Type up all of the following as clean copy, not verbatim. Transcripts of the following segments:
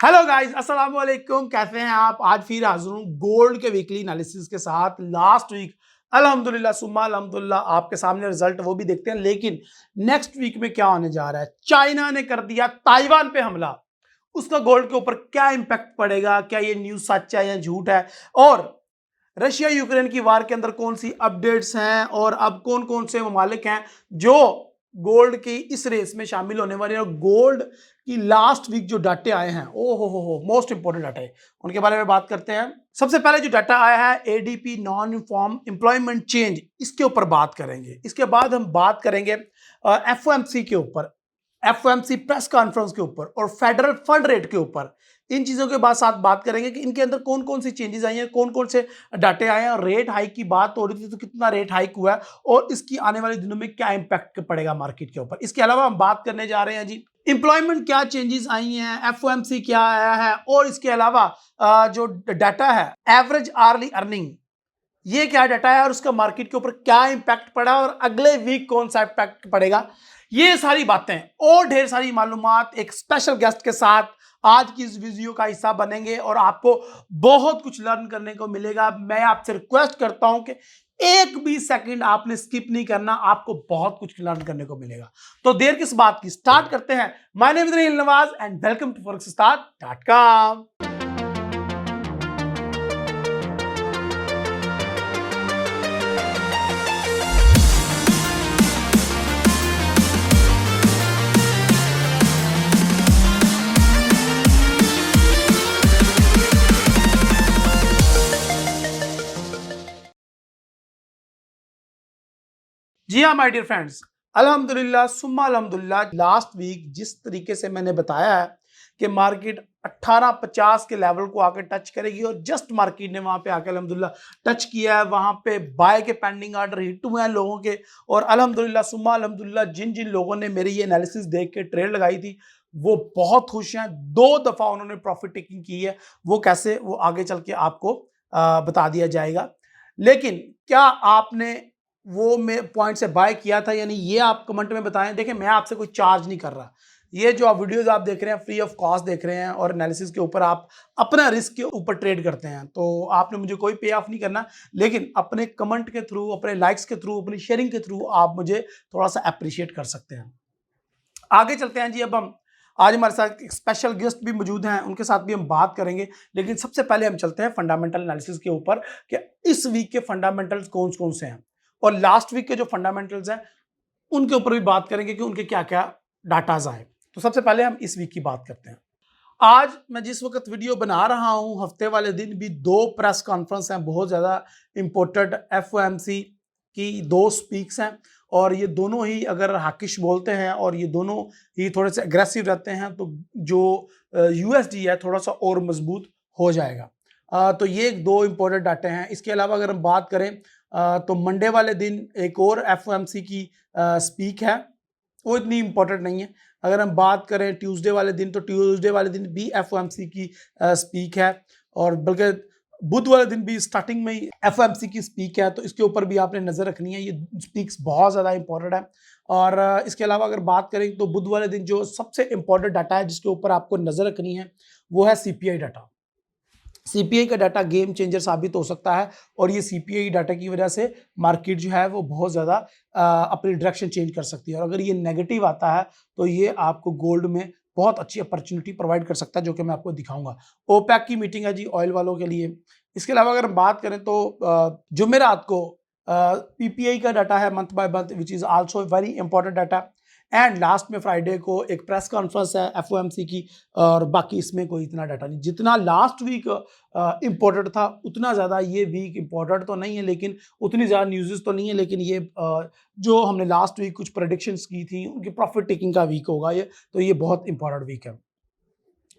Hello guys, अस्सलाम वालेकुम। कैसे हैं आप? आज फिर हाजिर हूं गोल्ड के वीकली एनालिसिस के साथ। लास्ट वीक अल्हम्दुलिल्लाह सुम्मा अल्हम्दुलिल्लाह आपके सामने रिजल्ट वो भी देखते हैं, लेकिन नेक्स्ट वीक में क्या होने जा रहा है। चाइना ने कर दिया ताइवान पे हमला, उसका गोल्ड के ऊपर क्या इंपैक्ट पड़ेगा, क्या ये न्यूज सच है या झूठ है, और रशिया यूक्रेन की वार के अंदर कौन सी अपडेट्स हैं और अब कौन कौन से ममालिक हैं जो गोल्ड की इस रेस में शामिल होने वाले हैं। और गोल्ड की लास्ट वीक जो डाटे आए हैं, ओ हो मोस्ट इंपोर्टेंट डाटे, उनके बारे में बात करते हैं। सबसे पहले जो डाटा आया है ADP non uniform employment change, इसके ऊपर बात करेंगे। इसके बाद हम बात करेंगे एफओएमसी के ऊपर, एफओएमसी प्रेस कॉन्फ्रेंस के ऊपर और फेडरल फंड रेट के ऊपर। इन चीजों के बाद साथ बात करेंगे कि इनके अंदर कौन कौन सी चेंजेस आई हैं, कौन कौन से डाटे आए हैं, और रेट हाइक की बात हो रही थी तो कितना रेट हाइक हुआ है और इसकी आने वाले दिनों में क्या इंपैक्ट पड़ेगा मार्केट के ऊपर। इसके अलावा हम बात करने जा रहे हैं जी एम्प्लॉयमेंट क्या चेंजेस आई हैं, एफओएमसी क्या आया है, और इसके अलावा जो डाटा है एवरेज आर्ली अर्निंग, ये क्या डाटा है और उसका मार्केट के ऊपर क्या इंपैक्ट पड़ा और अगले वीक कौन सा इंपैक्ट पड़ेगा। ये सारी बातें और ढेर सारी मालूमात एक स्पेशल गेस्ट के साथ आज की इस वीडियो का हिस्सा बनेंगे और आपको बहुत कुछ लर्न करने को मिलेगा। मैं आपसे रिक्वेस्ट करता हूं कि एक भी सेकंड आपने स्किप नहीं करना, आपको बहुत कुछ लर्न करने को मिलेगा। तो देर किस बात की, स्टार्ट करते हैं। My name is Raheel Nawaz and welcome to forex.com। जी हाँ माय डियर फ्रेंड्स, अल्हम्दुलिल्लाह सुम्मा अल्हम्दुलिल्लाह लास्ट वीक जिस तरीके से मैंने बताया है कि मार्केट 1850 के लेवल को आकर टच करेगी और जस्ट मार्केट ने वहां पे आकर अल्हम्दुलिल्लाह टच किया है। वहां पे बाय के पेंडिंग ऑर्डर हिट हुए हैं लोगों के, और अल्हम्दुलिल्लाह सुम्मा अल्हम्दुलिल्लाह जिन जिन लोगों ने मेरी ये एनालिसिस देख के ट्रेड लगाई थी वो बहुत खुश हैं। 2 दफा उन्होंने प्रॉफिट टेकिंग की है, वो कैसे, वो आगे चल के आपको बता दिया जाएगा। लेकिन क्या आपने वो में पॉइंट से बाय किया था यानी, ये आप कमेंट में बताएं। देखिए मैं आपसे कोई चार्ज नहीं कर रहा, ये जो आप वीडियोस आप देख रहे हैं फ्री ऑफ कॉस्ट देख रहे हैं और एनालिसिस के ऊपर आप अपना रिस्क के ऊपर ट्रेड करते हैं, तो आपने मुझे कोई पे ऑफ नहीं करना। लेकिन अपने कमेंट के थ्रू, अपने लाइक्स के थ्रू, अपनी शेयरिंग के थ्रू आप मुझे थोड़ा सा अप्रिशिएट कर सकते हैं। आगे चलते हैं जी। अब हम आज हमारे साथ एक स्पेशल गेस्ट भी मौजूद हैं, उनके साथ भी हम बात करेंगे। लेकिन सबसे पहले हम चलते हैं फंडामेंटल एनालिसिस के ऊपर कि इस वीक के फंडामेंटल्स कौन कौन से हैं और लास्ट वीक के जो फंडामेंटल्स हैं उनके ऊपर भी बात करेंगे कि उनके क्या क्या डाटाज आए। तो सबसे पहले हम इस वीक की बात करते हैं। आज मैं जिस वक्त वीडियो बना रहा हूं, हफ्ते वाले दिन भी 2 प्रेस कॉन्फ्रेंस हैं बहुत ज़्यादा इम्पोर्टेंट। एफओएमसी की 2 स्पीक्स हैं और ये दोनों ही अगर हाकिश बोलते हैं और ये दोनों ही थोड़े से अग्रेसिव रहते हैं तो जो यूएसडी है थोड़ा सा और मजबूत हो जाएगा। तो ये 2 इम्पोर्टेंट डाटे हैं। इसके अलावा अगर हम बात करें तो मंडे वाले दिन एक और एफओएमसी की स्पीक है, वो इतनी इंपॉर्टेंट नहीं है। अगर हम बात करें ट्यूसडे वाले दिन, तो ट्यूसडे वाले दिन भी एफओएमसी की स्पीक है, और बल्कि बुध वाले दिन भी स्टार्टिंग में ही एफओएमसी की स्पीक है, तो इसके ऊपर भी आपने नजर रखनी है। ये स्पीक्स बहुत ज़्यादा इंपॉर्टेंट है। और इसके अलावा अगर बात करें तो बुध वाले दिन जो सबसे इंपॉर्टेंट डाटा है जिसके ऊपर आपको नजर रखनी है वो है सीपीआई डाटा। सीपीआई का डाटा गेम चेंजर साबित हो सकता है और ये सीपीआई डाटा की वजह से मार्केट जो है वो बहुत ज़्यादा अपनी डायरेक्शन चेंज कर सकती है, और अगर ये नेगेटिव आता है तो ये आपको गोल्ड में बहुत अच्छी अपॉर्चुनिटी प्रोवाइड कर सकता है, जो कि मैं आपको दिखाऊंगा। ओपेक की मीटिंग है जी ऑयल वालों के लिए। इसके अलावा अगर हम बात करें तो जुमेरात को पीपीआई का डाटा है month by month, which is also very important data. And last में फ्राइडे को एक प्रेस कॉन्फ्रेंस है एफओएमसी की, और बाकी इसमें कोई इतना डाटा नहीं। जितना लास्ट वीक इम्पोर्टेंट था उतना ज़्यादा ये वीक इम्पोर्टेंट तो नहीं है, लेकिन उतनी ज़्यादा न्यूज़ तो नहीं है। लेकिन ये जो हमने लास्ट वीक कुछ प्रेडिक्शंस की थी उनकी प्रॉफिट टेकिंग का वीक होगा ये, तो ये बहुत इंपॉर्टेंट वीक है।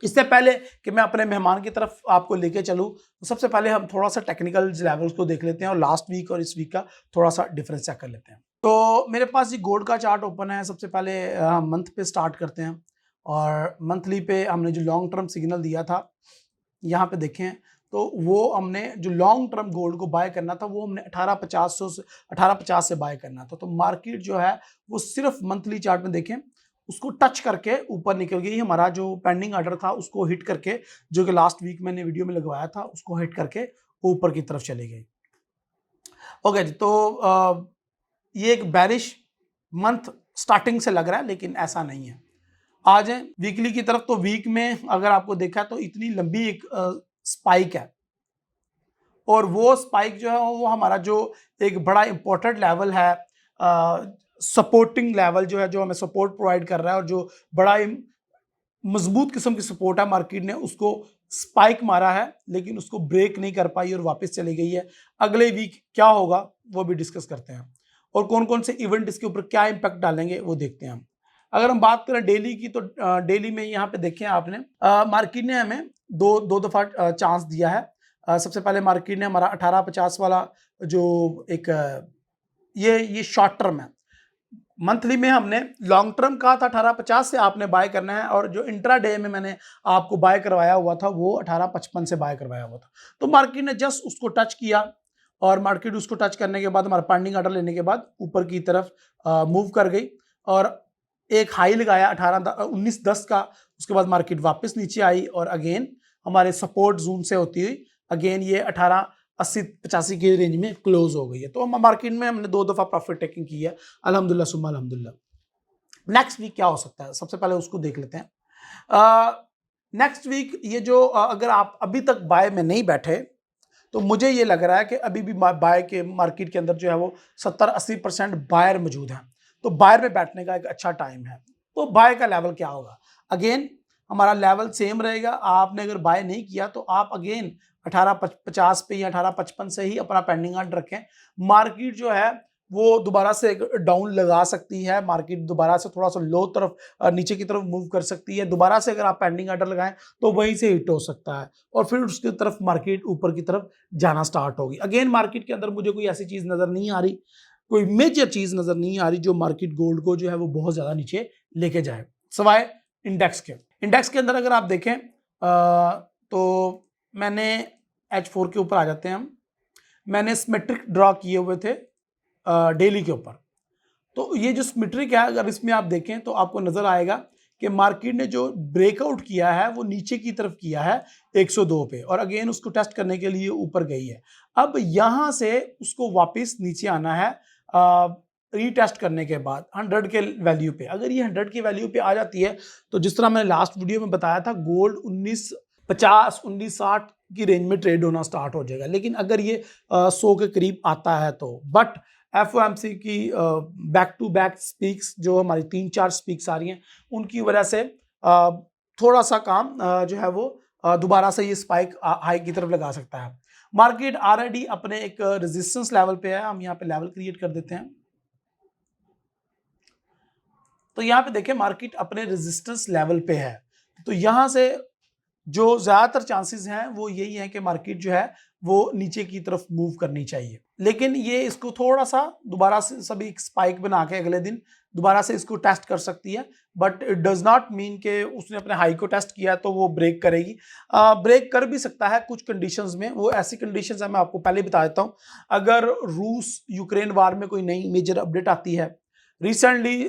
इससे पहले कि मैं अपने मेहमान की तरफ आपको लेके चलूँ, तो सबसे पहले हम थोड़ा सा टेक्निकल लेवल्स को देख लेते हैं और लास्ट वीक और इस वीक का थोड़ा सा डिफरेंस चेक कर लेते हैं। तो मेरे पास ये गोल्ड का चार्ट ओपन है। सबसे पहले मंथ पे स्टार्ट करते हैं, और मंथली पे हमने जो लॉन्ग टर्म सिग्नल दिया था यहाँ पे देखें, तो वो हमने जो लॉन्ग टर्म गोल्ड को बाय करना था वो हमने 1850 से बाय करना था। तो मार्केट जो है वो सिर्फ मंथली चार्ट में देखें उसको टच करके ऊपर निकल गई। हमारा जो पेंडिंग ऑर्डर था उसको हिट करके, जो कि लास्ट वीक मैंने वीडियो में लगवाया था, उसको हिट करके ऊपर की तरफ चली गई। ओके जी, तो ये एक बेरिश मंथ स्टार्टिंग से लग रहा है, लेकिन ऐसा नहीं है। आ जाए वीकली की तरफ, तो वीक में अगर आपको देखा तो इतनी लंबी एक स्पाइक है, और वो स्पाइक जो है वो हमारा जो एक बड़ा इंपॉर्टेंट लेवल है, सपोर्टिंग लेवल जो है, जो हमें सपोर्ट प्रोवाइड कर रहा है और जो बड़ा मजबूत किस्म की सपोर्ट है, मार्केट ने उसको स्पाइक मारा है, लेकिन उसको ब्रेक नहीं कर पाई और वापस चली गई है। अगले वीक क्या होगा वो भी डिस्कस करते हैं, और कौन कौन से इवेंट इसके ऊपर क्या इंपैक्ट डालेंगे वो देखते हैं हम। अगर हम बात करें डेली की, तो डेली में यहाँ पे देखें आपने, मार्केट ने हमें दो दफा चांस दिया है। सबसे पहले मार्केट ने हमारा 1850 वाला जो एक ये शॉर्ट टर्म है, मंथली में हमने लॉन्ग टर्म कहा था 1850 से आपने बाय करना है, और जो इंट्रा डे में मैंने आपको बाय करवाया हुआ था वो 1855 से बाय करवाया हुआ था। तो मार्केट ने जस्ट उसको टच किया, और मार्केट उसको टच करने के बाद हमारा पेंडिंग ऑर्डर लेने के बाद ऊपर की तरफ मूव कर गई, और एक हाई लगाया 1910 का। उसके बाद मार्केट वापस नीचे आई, और अगेन हमारे सपोर्ट जोन से होती हुई अगेन ये 1880-85 के रेंज में क्लोज हो गई है। तो हम मार्केट में हमने 2 दफा प्रॉफिट टेकिंग की है, अल्हम्दुलिल्लाह सुम्मा अल्हम्दुलिल्लाह। नेक्स्ट वीक क्या हो सकता है, सबसे पहले उसको देख लेते हैं। नेक्स्ट वीक ये जो अगर आप अभी तक बाय में नहीं बैठे, तो मुझे ये लग रहा है कि अभी भी बाय के मार्केट के अंदर जो है वो 70-80% बायर मौजूद हैं, तो बायर में बैठने का एक अच्छा टाइम है। तो बाय का लेवल क्या होगा, अगेन हमारा लेवल सेम रहेगा। आपने अगर बाय नहीं किया तो आप अगेन 1850 पे या 1855 से ही अपना पेंडिंग ऑर्डर रखें। मार्केट जो है वो दोबारा से डाउन लगा सकती है, मार्केट दोबारा से थोड़ा सा लो तरफ नीचे की तरफ मूव कर सकती है। दोबारा से अगर आप पेंडिंग ऑर्डर लगाएं तो वहीं से हिट हो सकता है, और फिर उसकी तरफ मार्केट ऊपर की तरफ जाना स्टार्ट होगी। अगेन मार्केट के अंदर मुझे कोई ऐसी चीज नजर नहीं आ रही, कोई मेजर चीज नजर नहीं आ रही जो मार्केट गोल्ड को जो है वो बहुत ज्यादा नीचे लेके जाए, सवाए इंडेक्स के। इंडेक्स के अंदर अगर आप देखें तो मैंने H4 के ऊपर आ जाते हैं हम, मैंने सिमेट्रिक ड्रॉ किए हुए थे डेली के ऊपर। तो ये जो सिमेट्रिक है, अगर इसमें आप देखें तो आपको नजर आएगा कि मार्केट ने जो ब्रेकआउट किया है वो नीचे की तरफ किया है 102 पे, और अगेन उसको टेस्ट करने के लिए ऊपर गई है। अब यहां से उसको वापस नीचे आना है रीटेस्ट करने के बाद 100 के वैल्यू पे। अगर ये 100 की वैल्यू पे आ जाती है तो जिस तरह मैंने लास्ट वीडियो में बताया था, गोल्ड 1950 1960 की रेंज में ट्रेड होना स्टार्ट हो जाएगा। लेकिन अगर ये 100 के करीब आता है तो, बट FOMC की बैक टू बैक स्पीक्स, जो हमारी 3-4 स्पीक्स आ रही हैं, उनकी वजह से थोड़ा सा काम जो है वो दोबारा से ये स्पाइक हाई की तरफ लगा सकता है। मार्केट ऑलरेडी अपने एक रेजिस्टेंस लेवल पे है, हम यहाँ पे लेवल क्रिएट कर देते हैं। तो यहाँ पे देखें मार्केट अपने रेजिस्टेंस लेवल पे है, तो यहाँ से जो ज्यादातर चांसेस हैं वो यही है कि मार्केट जो है वो नीचे की तरफ मूव करनी चाहिए। लेकिन ये इसको थोड़ा सा दोबारा से सभी स्पाइक बना के अगले दिन दोबारा से इसको टेस्ट कर सकती है, but it does not mean कि उसने अपने हाई को टेस्ट किया तो वो ब्रेक करेगी। ब्रेक कर भी सकता है कुछ कंडीशंस में, वो ऐसी कंडीशंस है मैं आपको पहले बता देता हूँ। अगर रूस यूक्रेन वार में कोई नई मेजर अपडेट आती है, रिसेंटली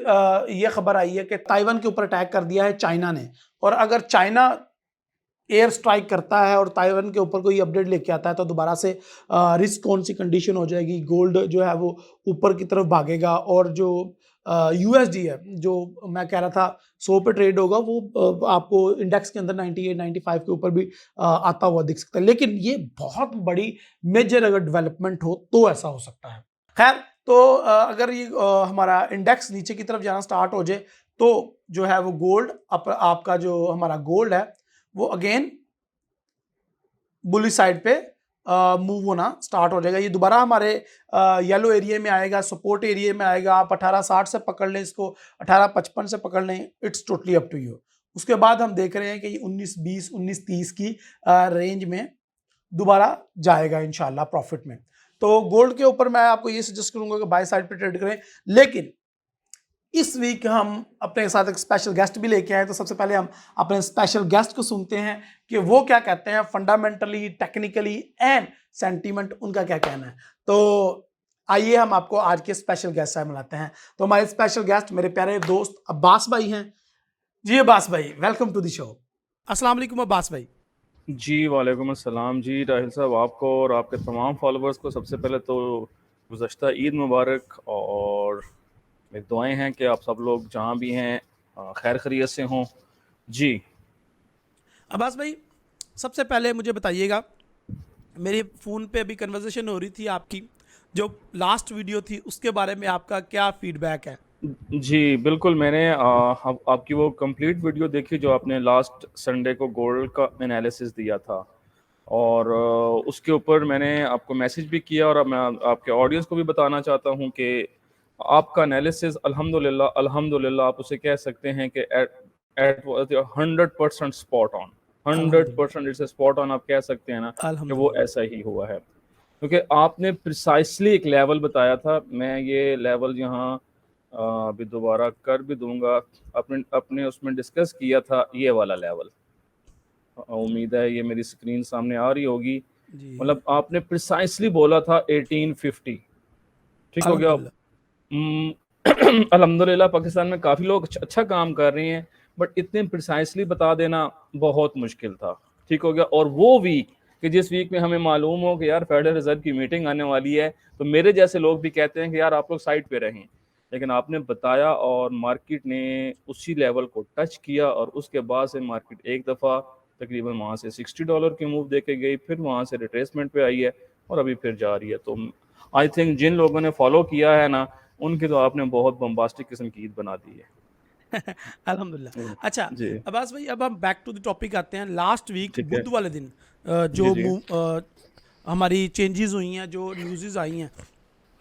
ये खबर आई है कि ताइवान के ऊपर अटैक कर दिया है चाइना ने, और अगर चाइना एयर स्ट्राइक करता है और ताइवान के ऊपर कोई अपडेट लेके आता है तो दोबारा से रिस्क कौन सी कंडीशन हो जाएगी, गोल्ड जो है वो ऊपर की तरफ भागेगा, और जो USD है जो मैं कह रहा था 100 पे ट्रेड होगा, वो आपको इंडेक्स के अंदर 98-95 के ऊपर भी आता हुआ दिख सकता है। लेकिन ये बहुत बड़ी मेजर अगर डेवलपमेंट हो तो ऐसा हो सकता है। खैर, तो अगर ये हमारा इंडेक्स नीचे की तरफ जाना स्टार्ट हो जाए तो जो है वो गोल्ड आपका जो हमारा गोल्ड है वो अगेन बुलिश साइड पे मूव होना स्टार्ट हो जाएगा। ये दोबारा हमारे येलो एरिया में आएगा, सपोर्ट एरिया में आएगा। आप 1860 से पकड़ लें इसको, 1855 से पकड़ लें, it's totally up to you. उसके बाद हम देख रहे हैं कि ये 1920 1930 की रेंज में दोबारा जाएगा इंशाल्लाह प्रॉफिट में। तो गोल्ड के ऊपर मैं आपको ये सजेस्ट करूंगा कि बाय साइड पे ट्रेड करें। लेकिन इस वीक हम अपने साथ एक स्पेशल गेस्ट भी लेके आए, तो सबसे पहले हम अपने स्पेशल गेस्ट को सुनते हैं कि वो क्या कहते हैं, फंडामेंटली, टेक्निकली एंड सेंटीमेंट उनका क्या कहना है। तो आइए हम आपको आज के स्पेशल गेस्ट से मिलाते हैं। तो हमारे स्पेशल गेस्ट मेरे प्यारे दोस्त अब्बास भाई हैं। जी अब्बास भाई, वेलकम टू द शो। अस्सलाम वालेकुम अब्बास भाई। जी वालेकुम अस्सलाम जी राहिल साहब, आपको और आपके तमाम फॉलोअर्स को सबसे पहले तो गुज़श्ता ईद मुबारक, और मेरी दुआएं हैं कि आप सब लोग जहाँ भी हैं खैर खैरियत से हों जी। अब्बास भाई, सबसे पहले मुझे बताइएगा, मेरे फ़ोन पे अभी कन्वर्सेशन हो रही थी आपकी, जो लास्ट वीडियो थी उसके बारे में आपका क्या फीडबैक है? जी बिल्कुल, मैंने आपकी वो कंप्लीट वीडियो देखी जो आपने लास्ट संडे को गोल्ड का एनालिसिस दिया था, और उसके ऊपर मैंने आपको मैसेज भी किया, और अब मैं आपके ऑडियंस को भी बताना चाहता हूँ कि आपका एनालिसिस अल्हम्दुलिल्लाह अल्हम्दुलिल्लाह आप उसे कह सकते हैं कि एट एट 100% स्पॉट ऑन, अल्हम्दुलिल्लाह। 100% इट्स स्पॉट ऑन, आप कह सकते हैं ना कि वो अल्हम्दुलिल्लाह। ऐसा ही हुआ है, क्योंकि आपने प्रिसाइसली एक लेवल बताया था। मैं ये लेवल यहाँ अभी दोबारा कर भी दूंगा, अपने अपने उसमें डिस्कस किया था ये वाला लेवल। उम्मीद है ये मेरी स्क्रीन सामने आ रही होगी। जी। मतलब आपने प्रिसाइसली बोला था 1850, ठीक हो गया। अल्हम्दुलिल्लाह। हम्म, अल्हम्दुलिल्लाह पाकिस्तान में काफ़ी लोग अच्छा काम कर रहे हैं, बट इतने प्रिसाइसली बता देना बहुत मुश्किल था, ठीक हो गया। और वो वीक कि जिस वीक में हमें मालूम हो कि यार फेडरल रिजर्व की मीटिंग आने वाली है, तो मेरे जैसे लोग भी कहते हैं कि यार आप लोग साइड पे रहें, लेकिन आपने बताया और मार्केट ने उसी लेवल को टच किया, और उसके बाद से मार्केट एक दफ़ा तकरीबन वहाँ से $60 की मूव दे के गई, फिर वहाँ से रिट्रेसमेंट पे आई है, और अभी फिर जा रही है। तो आई थिंक जिन लोगों ने फॉलो किया है ना, उनकी तो आपने बहुत बम्बास्टिक किस्म की ईद बना दी है। अल्हम्दुलिल्लाह। अच्छा, जी। अब्बास भाई, अब हम बैक टू द टॉपिक आते हैं। लास्ट वीक ठीक है। बुध वाले दिन जी जी हमारी चेंजेस हुई हैं, जो न्यूज़ेज़ आई हैं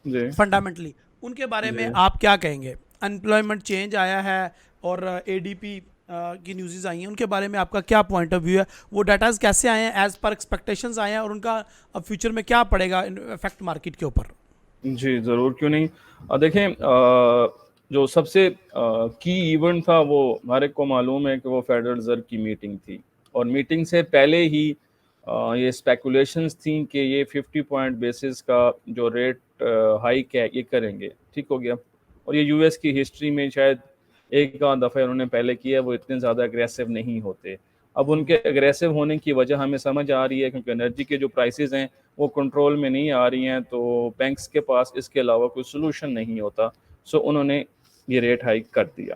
जी फंडामेंटली, उनके बारे में जी आप क्या कहेंगे? अनएम्प्लॉयमेंट चेंज आया है और एडीपी की न्यूज़ेज़ आई हैं, उनके बारे में आपका क्या पॉइंट ऑफ व्यू है? वो डाटाज़ कैसे आए हैं, एज़ पर एक्सपेक्टेशंस आए हैं, और उनका अब फ्यूचर में क्या पड़ेगा इफेक्ट मार्केट के ऊपर? जी, ज़रूर, क्यों नहीं। देखें, जो सबसे की इवेंट था वो हर एक को मालूम है कि वो फेडरल रिज़र्व की मीटिंग थी, और मीटिंग से पहले ही ये स्पेकुलेशंस थी कि ये 50 पॉइंट बेसिस का जो रेट हाइक है ये करेंगे, ठीक हो गया। और ये यूएस की हिस्ट्री में शायद एक आध दफ़ा उन्होंने पहले किया है, वो इतने ज़्यादा अग्रेसिव नहीं होते। अब उनके अग्रेसिव होने की वजह हमें समझ आ रही है, क्योंकि एनर्जी के जो प्राइसेस हैं वो कंट्रोल में नहीं आ रही हैं, तो बैंक्स के पास इसके अलावा कोई सोल्यूशन नहीं होता। सो उन्होंने ये रेट हाइक कर दिया।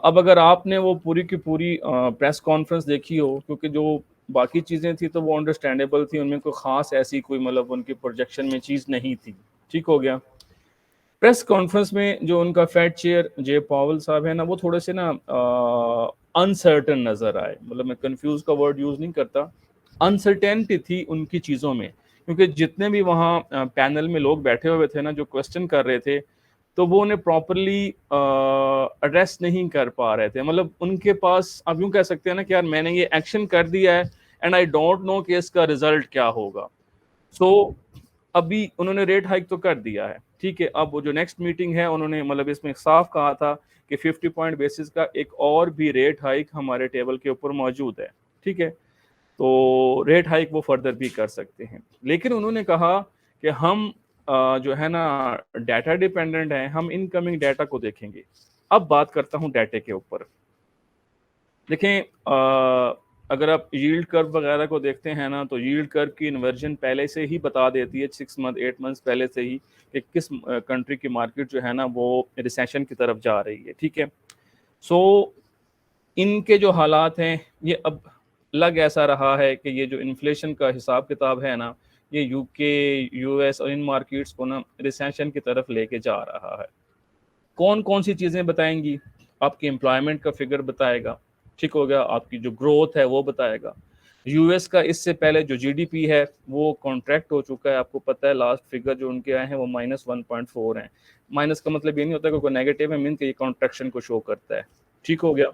अब अगर आपने वो पूरी की पूरी प्रेस कॉन्फ्रेंस देखी हो, क्योंकि जो बाकी चीज़ें थी तो वो अंडरस्टैंडेबल थी, उनमें कोई ख़ास ऐसी कोई मतलब उनकी प्रोजेक्शन में चीज़ नहीं थी, ठीक हो गया। प्रेस कॉन्फ्रेंस में जो उनका फेड चेयर जे पावल साहब है ना, वो थोड़े से ना अनसर्टन नज़र आए। मतलब मैं कंफ्यूज का वर्ड यूज़ नहीं करता, अनसर्टेनिटी थी उनकी चीज़ों में, क्योंकि जितने भी वहाँ पैनल में लोग बैठे हुए थे ना जो क्वेश्चन कर रहे थे, तो वो उन्हें प्रॉपरली एड्रेस नहीं कर पा रहे थे। मतलब उनके पास आप यूँ कह सकते हैं ना कि यार मैंने ये एक्शन कर दिया है एंड आई डोंट नो कि इसका रिजल्ट क्या होगा। सो अभी उन्होंने रेट हाइक तो कर दिया है, ठीक है। अब वो जो नेक्स्ट मीटिंग है उन्होंने मतलब इसमें साफ कहा था कि 50 पॉइंट बेसिस का एक और भी रेट हाइक हमारे टेबल के ऊपर मौजूद है, ठीक है। तो रेट हाइक वो फर्दर भी कर सकते हैं, लेकिन उन्होंने कहा कि हम जो है ना डाटा डिपेंडेंट हैं, हम इनकमिंग डाटा को देखेंगे। अब बात करता हूँ डाटे के ऊपर। देखें, अगर आप यील्ड कर्व वगैरह को देखते हैं ना, तो यील्ड कर्व की इन्वर्जन पहले से ही बता देती है 6 मंथ 8 मंथ्स पहले से ही कि किस कंट्री की मार्केट जो है ना वो रिसेशन की तरफ जा रही है, ठीक है। सो इनके जो हालात हैं ये अब लग ऐसा रहा है कि ये जो इन्फ्लेशन का हिसाब किताब है ना, ये यूके यूएस और इन मार्केट्स को ना रिसेशन की तरफ लेके जा रहा है। कौन कौन सी चीज़ें बताएंगी? आपकी एम्प्लॉयमेंट का फिगर बताएगा, ठीक हो गया। आपकी जो ग्रोथ है वो बताएगा। यूएस का इससे पहले जो जीडीपी है वो कॉन्ट्रैक्ट हो चुका है, आपको पता है। लास्ट फिगर जो उनके आए हैं वो -1.4 हैं। माइनस का मतलब ये नहीं होता कि कोई नेगेटिव है, मीन कि ये कॉन्ट्रैक्शन को शो करता है, ठीक हो गया।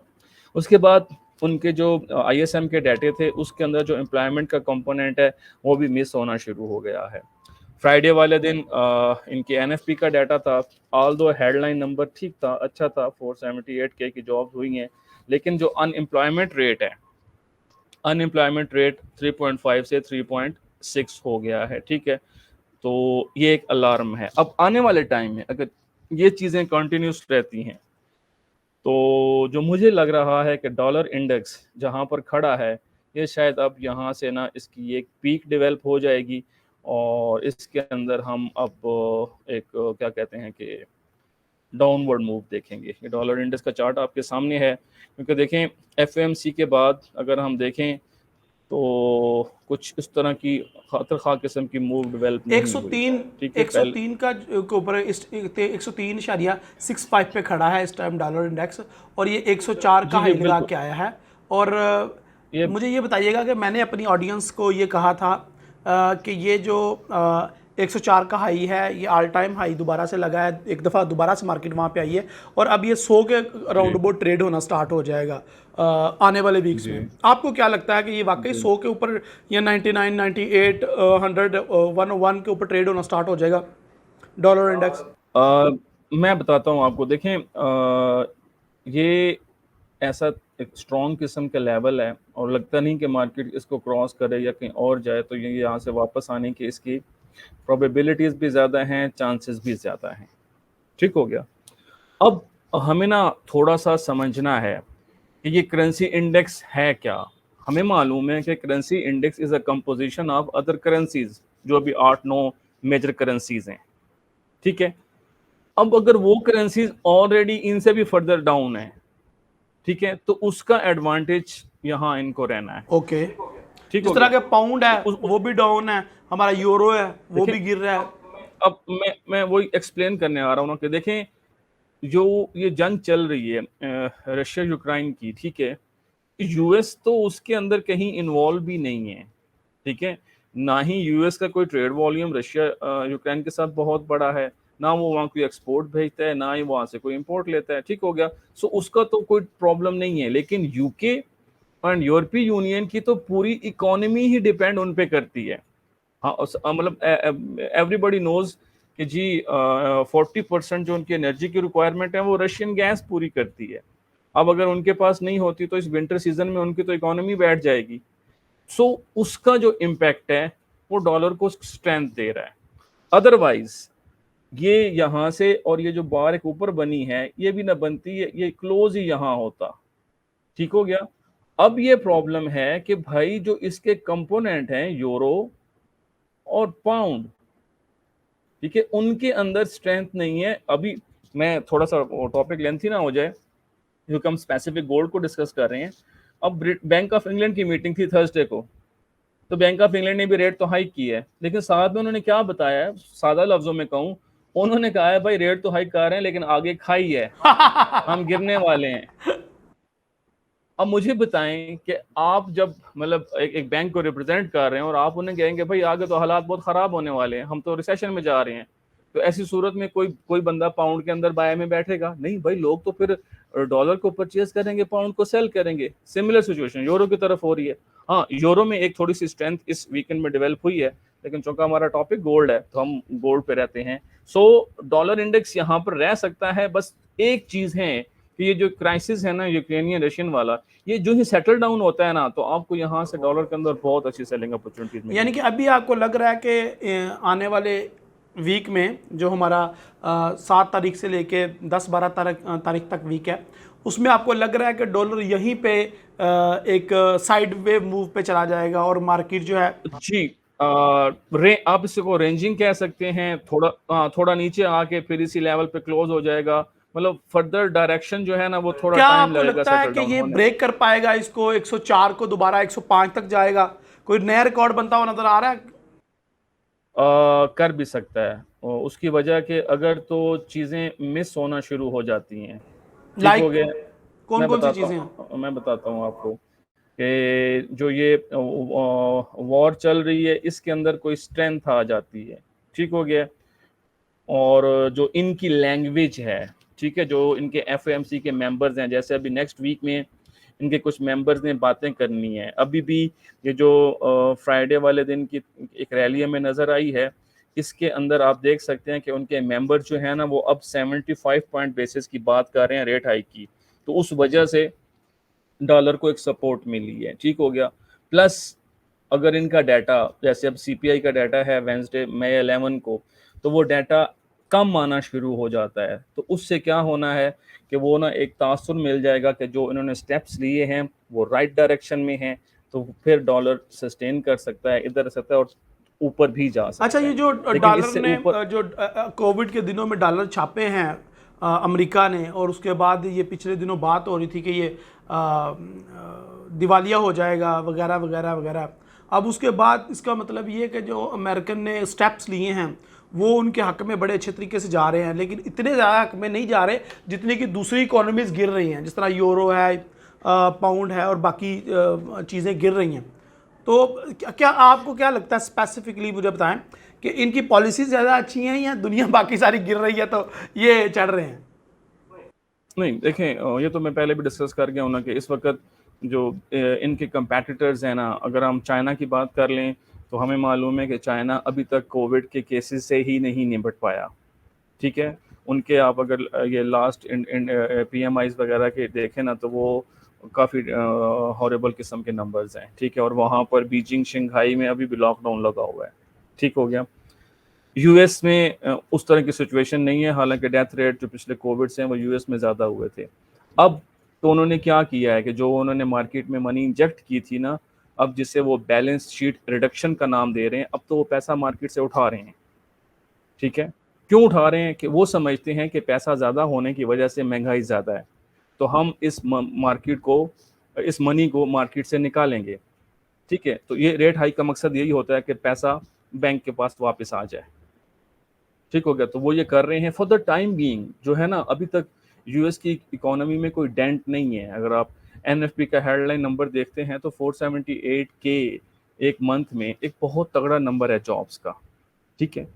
उसके बाद उनके जो आईएसएम के डाटे थे उसके अंदर जो एम्प्लॉयमेंट का कंपोनेंट है वो भी मिस होना शुरू हो गया है। फ्राइडे वाले दिन इनके एनएफपी का डाटा था। ऑल दो हेडलाइन नंबर ठीक था, अच्छा था, 478K की जॉब्स हुई हैं, लेकिन जो अनएम्प्लॉयमेंट रेट है, अनएम्प्लॉयमेंट रेट 3.5 से 3.6 हो गया है, ठीक है। तो ये एक अलार्म है। अब आने वाले टाइम में अगर ये चीज़ें कंटिन्यूस रहती हैं तो जो मुझे लग रहा है कि डॉलर इंडेक्स जहाँ पर खड़ा है ये शायद अब यहाँ से ना इसकी एक पीक डेवलप हो जाएगी और इसके अंदर हम अब एक क्या कहते हैं कि डाउनवर्ड मूव देखेंगे। ये डॉलर इंडेक्स का चार्ट आपके सामने है, क्योंकि देखें एफएमसी के बाद अगर हम देखें तो कुछ इस तरह की खातर खा किस्म की मूव डेवलप नहीं हुई। 103 ठीक है, 103 का के ऊपर 103.65 पे खड़ा है इस टाइम डॉलर इंडेक्स, और ये 104 का जी हाई जी लगा बिल्कुल। के आया है। और ये मुझे ये बताइएगा कि मैंने अपनी ऑडियंस को ये कहा था कि ये जो 104 का हाई है ये ऑल टाइम हाई दोबारा से लगा है, एक दफ़ा दोबारा से मार्केट वहाँ पे आई है, और अब ये 100 के अराउंड जी अबाउट ट्रेड होना स्टार्ट हो जाएगा आने वाले वीक्स जी में। आपको क्या लगता है कि ये वाकई जी 100 के ऊपर या 99, 98, 100, 101 के ऊपर ट्रेड होना स्टार्ट हो जाएगा डॉलर इंडेक्स? मैं बताता हूँ आपको। देखें ये ऐसा एक स्ट्रॉन्ग किस्म का लेवल है और लगता नहीं कि मार्केट इसको क्रॉस करे या कहीं और जाए, तो ये यहाँ से वापस आने की इसकी प्रोबेबिलिटीज़ भी ज़्यादा हैं, चांसेस भी ज़्यादा हैं। ठीक हो गया। अब हमें ना थोड़ा सा समझना है कि ये करेंसी इंडेक्स है क्या। हमें मालूम है कि currency index is a composition of other currencies, जो अभी 8-9 मेजर करेंसीज हैं। ठीक है, अब अगर वो करेंसीज ऑलरेडी इनसे भी फर्दर डाउन है, ठीक है, तो उसका एडवांटेज यहाँ इनको रहना है। ओके, ठीक जिस हो तरह गया। के पाउंड है तो वो भी डाउन है, हमारा यूरो है वो देखें भी गिर रहा है। अब मैं वही एक्सप्लेन करने आ रहा हूँ ना कि देखें जो ये जंग चल रही है रशिया यूक्रेन की, ठीक है, यूएस तो उसके अंदर कहीं इन्वॉल्व भी नहीं है। ठीक है, ना ही यूएस का कोई ट्रेड वॉल्यूम रशिया यूक्रेन के साथ बहुत बड़ा है, ना वो वहाँ कोई एक्सपोर्ट भेजता है, ना ही वहाँ से कोई इंपोर्ट लेता है। ठीक हो गया। सो उसका तो कोई प्रॉब्लम नहीं है, लेकिन यूके एंड यूरोपीय यूनियन की तो पूरी इकोनॉमी ही डिपेंड उन पे करती है। हाँ, मतलब एवरीबडी नोज कि जी 40% जो उनकी एनर्जी की रिक्वायरमेंट है वो रशियन गैस पूरी करती है। अब अगर उनके पास नहीं होती तो इस विंटर सीजन में उनकी तो इकोनॉमी बैठ जाएगी। सो उसका जो इम्पैक्ट है वो डॉलर को स्ट्रेंथ दे रहा है। अदरवाइज ये यहाँ से और ये जो बार एक ऊपर बनी है ये भी ना बनती है, ये क्लोज ही यहाँ होता। ठीक हो गया। अब ये प्रॉब्लम है कि भाई जो इसके कंपोनेंट हैं यूरो और पाउंड, ठीक है, उनके अंदर स्ट्रेंथ नहीं है। अभी मैं थोड़ा सा टॉपिक लेंथी ना हो जाए क्योंकि हम स्पेसिफिक गोल्ड को डिस्कस कर रहे हैं। अब बैंक ऑफ इंग्लैंड की मीटिंग थी थर्सडे को, तो बैंक ऑफ इंग्लैंड ने भी रेट तो हाइक की है, लेकिन साथ में उन्होंने क्या बताया है, सादा लफ्जों में कहूं, उन्होंने कहा है भाई रेट तो हाइक कर रहे हैं लेकिन आगे खाई है, हम गिरने वाले हैं। अब मुझे बताएं कि आप जब मतलब एक बैंक को रिप्रेजेंट कर रहे हैं और आप उन्हें कहेंगे भाई आगे तो हालात बहुत ख़राब होने वाले हैं, हम तो रिसेशन में जा रहे हैं, तो ऐसी सूरत में कोई कोई बंदा पाउंड के अंदर बाय में बैठेगा नहीं भाई, लोग तो फिर डॉलर को परचेज करेंगे, पाउंड को सेल करेंगे। सिमिलर सिचुएशन यूरो की तरफ हो रही है। हाँ, यूरो में एक थोड़ी सी स्ट्रेंथ इस वीकेंड में डेवलप हुई है, लेकिन चूंकि हमारा टॉपिक गोल्ड है तो हम गोल्ड पे रहते हैं। सो डॉलर इंडेक्स यहाँ पर रह सकता है। बस एक चीज़ है कि ये जो क्राइसिस है ना यूक्रेनियन रशियन वाला, ये जो ही सेटल डाउन होता है ना तो आपको यहाँ से डॉलर के अंदर बहुत अच्छी सेलिंग अपॉर्चुनिटीज यानी मिलेंगी। कि अभी आपको लग रहा है कि आने वाले वीक में जो हमारा 7 तारीख से लेके 10-12 तारीख तक वीक है, उसमें आपको लग रहा है कि डॉलर यहीं पे एक साइड वेव मूव पे चला जाएगा और मार्केट जो है। जी आप इसको रेंजिंग कह सकते हैं। थोड़ा नीचे आके फिर इसी लेवल पे क्लोज हो जाएगा। मतलब फर्दर डायरेक्शन जो है ना वो थोड़ा क्या टाइम आपको लगेगा लगता है सेटल कि डाउन ये होने में। ब्रेक कर पाएगा इसको, 104 को दोबारा 105 तक जाएगा? कोई नया रिकॉर्ड बनता हुआ नजर आ रहा है? कर भी सकता है और उसकी वजह के अगर तो चीज़ें मिस होना शुरू हो जाती हैं। ठीक हो लाइक गया। कौन कौन सी चीजें हैं? मैं बताता हूँ आपको कि जो ये वॉर चल रही है इसके अंदर कोई स्ट्रेंथ आ जाती है। ठीक हो गया। और जो इनकी लैंग्वेज है, ठीक है, जो इनके एफएमसी के मेंबर्स हैं, जैसे अभी नेक्स्ट वीक में इनके कुछ मेंबर्स ने बातें करनी है। अभी भी ये जो फ्राइडे वाले दिन की एक रैली हमें नज़र आई है, इसके अंदर आप देख सकते हैं कि उनके मेंबर जो है ना वो अब 75 पॉइंट बेसिस की बात कर रहे हैं रेट हाइक की। तो उस वजह से डॉलर को एक सपोर्ट मिली है। ठीक हो गया। प्लस अगर इनका डाटा, जैसे अब सीपीआई का डाटा है वेंसडे मई 11 को, तो वो डाटा कम आना शुरू हो जाता है, तो उससे क्या होना है कि वो ना एक तासुर मिल जाएगा कि जो इन्होंने स्टेप्स लिए हैं वो राइट डायरेक्शन में हैं, तो फिर डॉलर सस्टेन कर सकता है, इधर सकता है और ऊपर भी जा अच्छा, सकता ये है। जो लेकिन डॉलर इससे ने ऊपर जो कोविड के दिनों में डॉलर छापे हैं अमेरिका ने, और उसके बाद ये पिछले दिनों बात हो रही थी कि ये दिवालिया हो जाएगा वगैरह वगैरह वगैरह, अब उसके बाद इसका मतलब ये है कि जो अमेरिकन ने स्टेप्स लिए हैं वो उनके हक में बड़े अच्छे तरीके से जा रहे हैं, लेकिन इतने ज़्यादा हक में नहीं जा रहे जितने कि दूसरी इकोनॉमीज़ गिर रही हैं, जिस तरह यूरो है, पाउंड है और बाकी चीज़ें गिर रही हैं। तो क्या आपको क्या लगता है, स्पेसिफिकली मुझे बताएं कि इनकी पॉलिसी ज़्यादा अच्छी हैं या दुनिया बाकी सारी गिर रही है तो ये चढ़ रहे हैं? नहीं, देखें, ये तो मैं पहले भी डिस्कस कर गया हूँ ना कि इस वक्त जो इनके कंपेटिटर्स हैं ना, अगर हम चाइना की बात कर लें तो हमें मालूम है कि चाइना अभी तक कोविड के केसेस से ही नहीं निपट पाया। ठीक है, उनके आप अगर ये लास्ट पीएमआईज वगैरह के देखें ना, तो वो काफ़ी हॉरेबल किस्म के नंबर्स हैं। ठीक है, और वहाँ पर बीजिंग शंघाई में अभी भी लॉकडाउन लगा हुआ है। ठीक हो गया। यूएस में उस तरह की सिचुएशन नहीं है, हालांकि डेथ रेट जो पिछले कोविड से हैं वो यूएस में ज़्यादा हुए थे। अब तो उन्होंने क्या किया है कि जो उन्होंने मार्केट में मनी इंजेक्ट की थी ना, अब जिसे वो बैलेंस शीट रिडक्शन का नाम दे रहे हैं, अब तो वो पैसा मार्केट से उठा रहे हैं। ठीक है, क्यों उठा रहे हैं कि वो समझते हैं कि पैसा ज़्यादा होने की वजह से महंगाई ज़्यादा है, तो हम इस मार्केट को, इस मनी को मार्केट से निकालेंगे। ठीक है, तो ये रेट हाइक का मकसद यही होता है कि पैसा बैंक के पास वापस आ जाए। ठीक हो गया, तो वो ये कर रहे हैं फॉर द टाइम बीइंग। जो है ना, अभी तक यूएस की इकोनॉमी में कोई डेंट नहीं है। अगर आप एनएफपी का हेडलाइन नंबर देखते हैं तो 478 के एक मंथ में एक बहुत तगड़ा नंबर है जॉब्स का। ठीक है,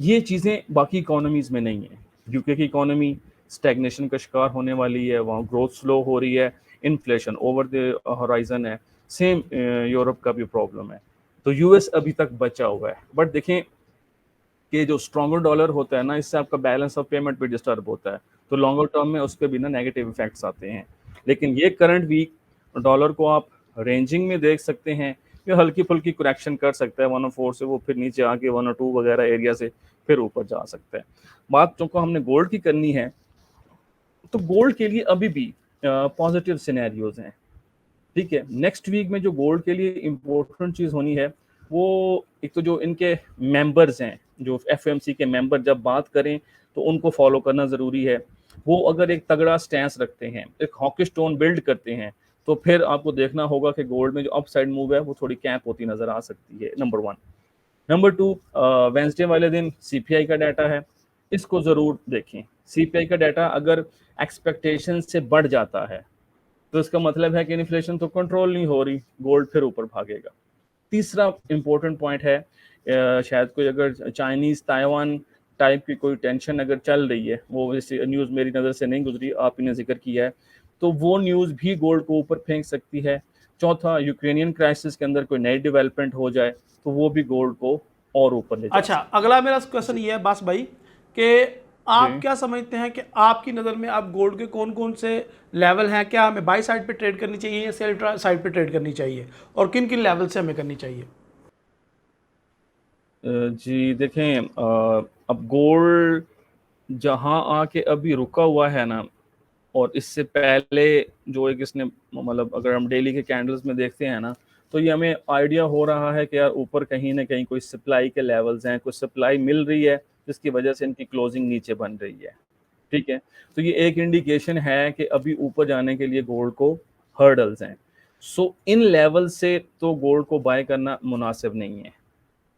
ये चीज़ें बाकी इकोनॉमीज़ में नहीं है। यूके की इकोनॉमी स्टैग्नेशन का शिकार होने वाली है, वहाँ ग्रोथ स्लो हो रही है, इन्फ्लेशन ओवर द होराइजन है। सेम यूरोप का भी प्रॉब्लम है। तो यूएस अभी तक बचा हुआ है, बट देखें कि जो स्ट्रॉन्गर डॉलर होता है ना, इससे आपका बैलेंस ऑफ पेमेंट भी डिस्टर्ब होता है, तो लॉन्गर टर्म में उस पर भी ना नेगेटिव इफेक्ट्स आते हैं। लेकिन ये करंट वीक डॉलर को आप रेंजिंग में देख सकते हैं, ये हल्की फुल्की करेक्शन कर सकता है 104 से, वो फिर नीचे आके 102 वगैरह एरिया से फिर ऊपर जा सकता है। बात चूंकि हमने गोल्ड की करनी है, तो गोल्ड के लिए अभी भी पॉजिटिव सिनेरियोज हैं। ठीक है, नेक्स्ट वीक में जो गोल्ड के लिए इम्पोर्टेंट चीज़ होनी है, वो एक तो जो इनके मेंबर्स हैं, जो एफएमसी के मेंबर जब बात करें तो उनको फॉलो करना ज़रूरी है। वो अगर एक तगड़ा स्टैंस रखते हैं, एक हॉकी स्टोन बिल्ड करते हैं, तो फिर आपको देखना होगा कि गोल्ड में जो अपसाइड मूव है वो थोड़ी कैप होती नज़र आ सकती है। Number one. Number two, Wednesday वाले दिन सीपीआई का डाटा है, इसको ज़रूर देखें। सीपीआई का डाटा अगर एक्सपेक्टेशन से बढ़ जाता है तो इसका मतलब है कि इन्फ्लेशन तो कंट्रोल नहीं हो रही, गोल्ड फिर ऊपर भागेगा। तीसरा इंपॉर्टेंट पॉइंट है, शायद कोई अगर चाइनीज ताइवान टाइप की कोई टेंशन अगर चल रही है, वो वैसे न्यूज़ मेरी नज़र से नहीं गुजरी, आप ने जिक्र किया है, तो वो न्यूज़ भी गोल्ड को ऊपर फेंक सकती है। चौथा, यूक्रेनियन क्राइसिस के अंदर कोई नई डेवलपमेंट हो जाए तो वो भी गोल्ड को और ऊपर ले जा अच्छा, सकती अगला मेरा क्वेश्चन ये है बस भाई कि है। आप क्या समझते हैं कि आपकी नज़र में आप गोल्ड के कौन कौन से लेवल हैं, क्या हमें बाई साइड पे ट्रेड करनी चाहिए या सेल साइड पे ट्रेड करनी चाहिए, और किन किन लेवल से हमें करनी चाहिए? जी देखें, अब गोल्ड जहां आके अभी रुका हुआ है ना, और इससे पहले जो एक इसने, मतलब अगर हम डेली के कैंडल्स में देखते हैं ना, तो ये हमें आइडिया हो रहा है कि यार ऊपर कहीं ना कहीं कोई सप्लाई के लेवल्स हैं, कुछ सप्लाई मिल रही है जिसकी वजह से इनकी क्लोजिंग नीचे बन रही है। ठीक है, तो ये एक इंडिकेशन है कि अभी ऊपर जाने के लिए गोल्ड को हर्डल्स हैं। सो इन लेवल से तो गोल्ड को बाय करना मुनासिब नहीं है।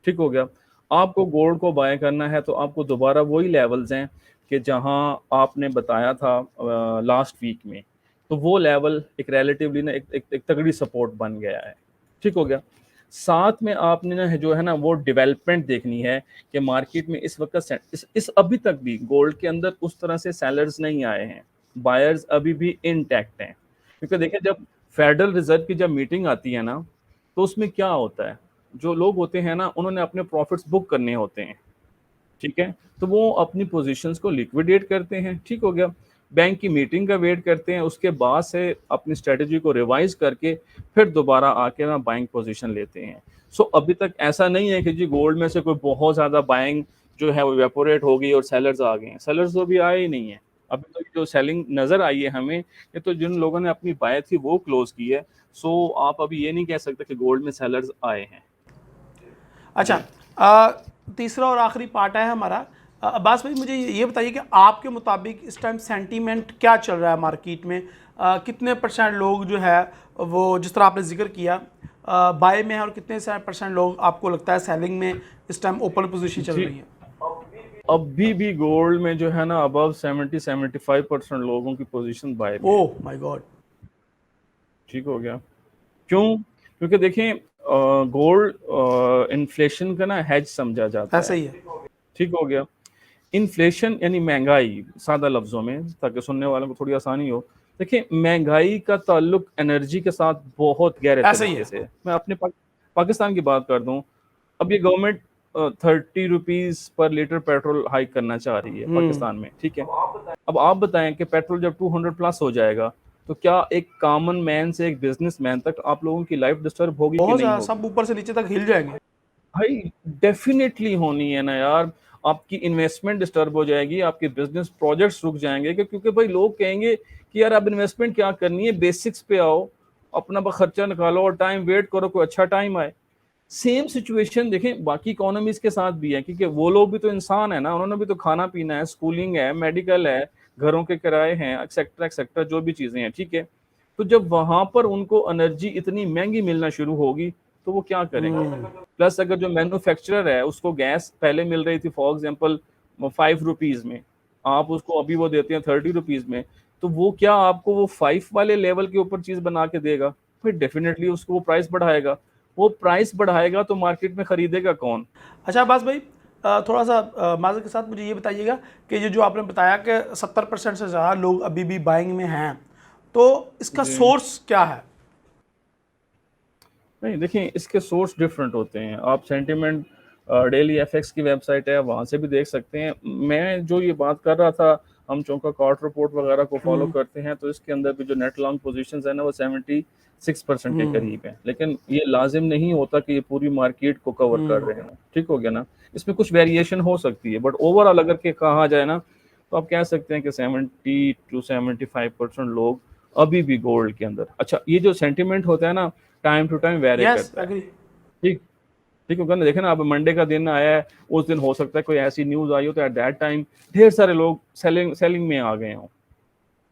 ठीक हो गया। आपको गोल्ड को बाय करना है तो आपको दोबारा वही लेवल्स हैं कि जहां आपने बताया था लास्ट वीक में, तो वो लेवल एक रिलेटिवली ना एक तगड़ी सपोर्ट बन गया है। ठीक हो गया। साथ में आपने ना जो है ना वो डेवलपमेंट देखनी है कि मार्केट में इस वक्त इस अभी तक भी गोल्ड के अंदर उस तरह से सेलर्स नहीं आए हैं, बायर्स अभी भी इंटैक्ट हैं। क्योंकि देखिए, जब फेडरल रिजर्व की जब मीटिंग आती है ना, तो उसमें क्या होता है, जो लोग होते हैं ना उन्होंने अपने प्रॉफिट्स बुक करने होते हैं। ठीक है, तो वो अपनी पोजीशंस को लिक्विडेट करते हैं। ठीक हो गया। बैंक की मीटिंग का वेट करते हैं, उसके बाद से अपनी स्ट्रेटजी को रिवाइज करके फिर दोबारा आके ना बाइंग पोजीशन लेते हैं। सो अभी तक ऐसा नहीं है कि जी गोल्ड में से कोई बहुत ज़्यादा बाइंग जो है वो इवेपोरेट हो गई और सेलर्स आ गए हैं। सेलर्स तो अभी आए ही नहीं है। अभी तो जो सेलिंग नज़र आई है हमें, ये तो जिन लोगों ने अपनी बाय थी वो क्लोज़ की है। सो आप अभी ये नहीं कह सकते कि गोल्ड में सेलर्स आए हैं। अच्छा, जी। तीसरा और आखिरी पार्ट है हमारा। अब्बास भाई मुझे ये बताइए कि आपके मुताबिक इस टाइम सेंटीमेंट क्या चल रहा है मार्केट में? कितने परसेंट लोग जो है वो जिस तरह आपने जिक्र किया बाय में है, और कितने परसेंट लोग आपको लगता है सेलिंग में इस टाइम ओपन पोजीशन चल जी, रही है? अभी भी गोल्ड में जो है ना अबव 70-75% लोगों की पोजीशन बाय में है। Oh my God. ठीक हो गया। क्यों? क्योंकि देखें गोल्ड इन्फ्लेशन का ना हेज समझा जाता ऐसा है। ही है। ठीक हो गया। इन्फ्लेशन यानी महंगाई, सादा लफ्ज़ों में ताकि सुनने वालों को थोड़ी आसानी हो। देखिए महंगाई का ताल्लुक एनर्जी के साथ बहुत गहरे ऐसा ही तरीके है। से है। मैं अपने पाकिस्तान की बात कर दूँ, अब ये गवर्नमेंट 30 रुपीज़ पर लीटर पेट्रोल हाइक करना चाह रही है पाकिस्तान में, ठीक है? अब आप बताएँ कि पेट्रोल जब 200 प्लस हो जाएगा, तो क्या एक कॉमन मैन से एक बिज़नेसमैन तक आप लोगों की लाइफ़ डिस्टर्ब होगी कि बहुत नहीं ज़्यादा, होगी? सब ऊपर से नीचे तक हिल जाएंगे। भाई डेफिनेटली होनी है ना यार। आपकी इन्वेस्टमेंट डिस्टर्ब हो जाएगी, आपके बिजनेस प्रोजेक्ट्स रुक जाएंगे क्योंकि भाई लोग कहेंगे कि यार अब इन्वेस्टमेंट क्या करनी है, बेसिक्स पे आओ, अपना खर्चा निकालो और टाइम वेट करो कोई अच्छा टाइम आए। सेम सिचुएशन देखें बाकी इकोनॉमीज के साथ भी है, क्योंकि वो लोग भी तो इंसान है ना, उन्होंने भी तो खाना पीना है, स्कूलिंग है, मेडिकल है, घरों के किराए हैं, एक्सेट्रा एक्सेट्रा जो भी चीजें हैं, ठीक है। तो जब वहां पर उनको एनर्जी इतनी महंगी मिलना शुरू होगी तो वो क्या करेंगे? प्लस अगर जो मैन्युफैक्चरर है उसको गैस पहले मिल रही थी फॉर एग्जाम्पल 5 रुपीज में, आप उसको अभी वो देते हैं 30 रुपीज में, तो वो क्या आपको वो 5 वाले लेवल के ऊपर चीज बना के देगा? फिर डेफिनेटली उसको वो प्राइस बढ़ाएगा। वो प्राइस बढ़ाएगा तो मार्केट में खरीदेगा कौन? अच्छा अब्बास भाई, थोड़ा सा माज़रत के साथ मुझे ये बताइएगा कि ये जो आपने बताया कि 70% से ज़्यादा लोग अभी भी बाइंग में हैं, तो इसका जी सोर्स क्या है? नहीं, देखिए इसके सोर्स डिफरेंट होते हैं। आप सेंटिमेंट डेली एफएक्स की वेबसाइट है, वहाँ से भी देख सकते हैं। मैं जो ये बात कर रहा था, हम चूंकि कॉर्ट रिपोर्ट वगैरह को फॉलो करते हैं, तो इसके अंदर भी जो नेट लॉन्ग पोजीशंस है ना वो 76% के करीब है। लेकिन ये लाजिम नहीं होता कि ये पूरी मार्केट को कवर कर रहे हो। ठीक हो गया ना? इसमें कुछ वेरिएशन हो सकती है, बट ओवरऑल अगर के कहा जाए ना, तो आप कह सकते हैं कि 70 to 75% लोग अभी भी गोल्ड के अंदर। अच्छा, ये जो सेंटिमेंट होता है ना, टाइम टू टाइम वेरी यस करता है। एग्री। ठीक ठीक होगा ना? देखे ना, अब मंडे का दिन आया है, उस दिन हो सकता है कोई ऐसी न्यूज आई हो तो एट दैट टाइम ढेर सारे लोग सेलिंग सेलिंग में आ गए हों।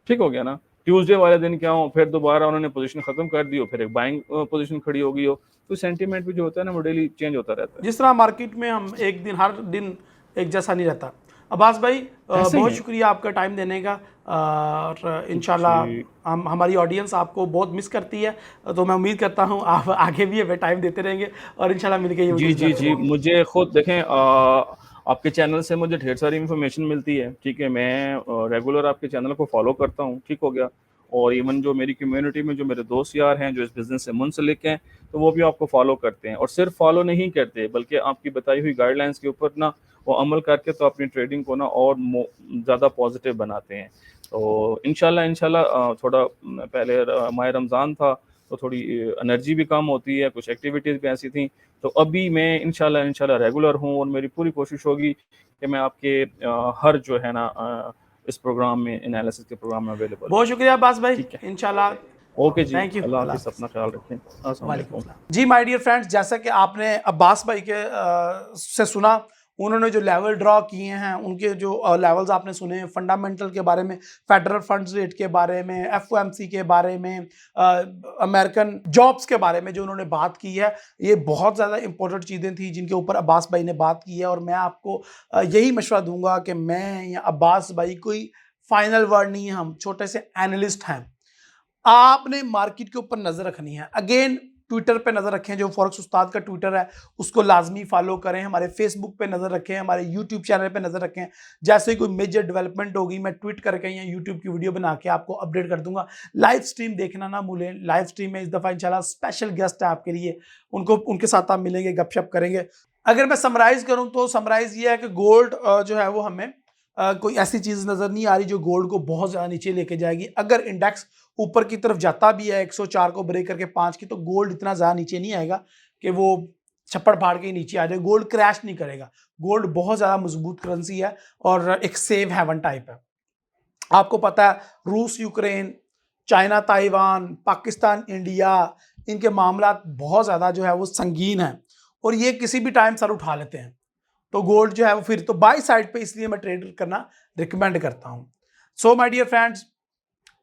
ठीक हो गया ना? ट्यूसडे वाले दिन क्या हो, फिर दोबारा उन्होंने पोजीशन खत्म कर दी हो, फिर एक बाइंग पोजीशन खड़ी हो गई हो। तो सेंटीमेंट भी जो होता है ना वो डेली चेंज होता रहता जिस तरह मार्केट में हम एक दिन हर दिन एक जैसा नहीं रहता। अब्बास भाई है। ऐसे ही बहुत है। शुक्रिया आपका टाइम देने का, और जी इंशाल्लाह हमारी ऑडियंस आपको बहुत मिस करती है, तो मैं उम्मीद करता हूँ आप आगे भी हमें टाइम देते रहेंगे और इंशाल्लाह मिलके ये जी वीडियोस जी बनाते जी, रहेंगे। मुझे खुद देखें आपके चैनल से मुझे ढेर सारी इन्फॉर्मेशन मिलती है। ठीक है, मैं रेगुलर आपके चैनल को फॉलो करता हूँ। ठीक हो गया। और इवन जो मेरी कम्युनिटी में जो मेरे दोस्त यार हैं जो इस बिज़नेस से मुंसलिक हैं, तो वो भी आपको फॉलो करते हैं, और सिर्फ फॉलो नहीं करते बल्कि आपकी बताई हुई गाइडलाइंस के ऊपर ना वो अमल करके तो अपनी ट्रेडिंग को ना और ज़्यादा पॉजिटिव बनाते हैं। तो इंशाल्लाह इंशाल्लाह थोड़ा पहले माह रमज़ान था तो थोड़ी एनर्जी भी कम होती है, कुछ एक्टिविटीज़ भी ऐसी थी। तो अभी मैं इंशाल्लाह इंशाल्लाह रेगुलर हूँ और मेरी पूरी कोशिश होगी कि मैं आपके हर जो है ना इस प्रोग्राम में, एनालिसिस के प्रोग्राम में अवेलेबल हूँ। बहुत शुक्रिया अब्बास भाई, ठीक है। इंशाल्लाह। ओके जी, थैंक यू, अल्लाह अल्लाह हाफ़िज़, हाफिज़। अपना ख़्याल रखें। अस्सलाम वालेकुम वालेकुम। सलाम। जी माय डियर फ्रेंड्स, जैसा कि आपने अब्बास भाई के से सुना, उन्होंने जो लेवल ड्रॉ किए हैं, उनके जो लेवल्स आपने सुने, फंडामेंटल के बारे में, फेडरल फंड्स रेट के बारे में, एफओएमसी के बारे में, अमेरिकन जॉब्स के बारे में जो उन्होंने बात की है, ये बहुत ज़्यादा इंपॉर्टेंट चीज़ें थी जिनके ऊपर अब्बास भाई ने बात की है। और मैं आपको यही मशवरा दूंगा कि मैं या अब्बास भाई कोई फाइनल वर्ड नहीं है, हम छोटे से एनालिस्ट हैं। आपने मार्केट के ऊपर नजर रखनी है। अगेन ट्विटर पे नजर रखें, जो फॉरेक्स उस्ताद का ट्विटर है उसको लाजमी फॉलो करें। हमारे फेसबुक पे नजर रखें, हमारे यूट्यूब चैनल पे नजर रखें। जैसे ही कोई मेजर डेवलपमेंट होगी मैं ट्वीट करके या यूट्यूब की वीडियो बना के आपको अपडेट कर दूंगा। लाइव स्ट्रीम देखना ना भूलें। लाइव स्ट्रीम में इस दफा इंशाल्लाह स्पेशल गेस्ट है आपके लिए, उनको उनके साथ आप मिलेंगे, गपशप करेंगे। अगर मैं समराइज करूं तो समराइज ये है कि गोल्ड जो है वो हमें कोई ऐसी चीज़ नज़र नहीं आ रही जो गोल्ड को बहुत ज़्यादा नीचे लेके जाएगी। अगर इंडेक्स ऊपर की तरफ जाता भी है 104 को ब्रेक करके 5 की, तो गोल्ड इतना ज़्यादा नीचे नहीं आएगा कि वो छप्पड़ फाड़ के नीचे आ जाए। गोल्ड क्रैश नहीं करेगा। गोल्ड बहुत ज़्यादा मजबूत करेंसी है और एक सेफ हेवन टाइप है। आपको पता है रूस Ukraine, China Taiwan, Pakistan India, इनके मामला बहुत ज़्यादा जो है वो संगीन है और ये किसी भी टाइम सर उठा लेते हैं। तो गोल्ड जो है वो फिर तो बाई साइड पे, इसलिए मैं ट्रेड करना रिकमेंड करता हूँ। So my dear friends,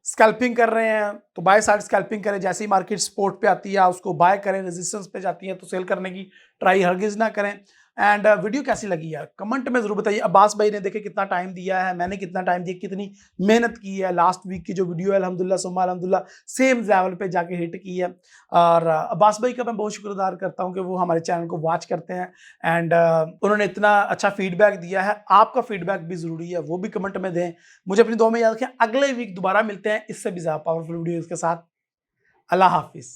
scalping कर रहे हैं तो बाय साइड स्कैल्पिंग करें। जैसे ही मार्केट सपोर्ट पे आती है उसको बाय करें, रेजिस्टेंस पे जाती है तो सेल करने की ट्राई हरगिज ना करें। एंड वीडियो कैसी लगी यार कमेंट में जरूर बताइए। अब्बास भाई ने देखे कितना टाइम दिया है, मैंने कितना टाइम दिया, कितनी मेहनत की है। लास्ट वीक की जो वीडियो है अल्हम्दुलिल्लाह सुम्मा अल्हम्दुलिल्लाह सेम लेवल पे जाके हिट की है। और अब्बास भाई का मैं बहुत शुक्रगुजार करता हूँ कि वो हमारे चैनल को वॉच करते हैं एंड उन्होंने इतना अच्छा फीडबैक दिया है। आपका फीडबैक भी जरूरी है, वो भी कमेंट में दें। मुझे अपनी दुआ में याद रखें। अगले वीक दोबारा मिलते हैं इससे भी ज्यादा पावरफुल वीडियोस के साथ। अल्लाह हाफिज।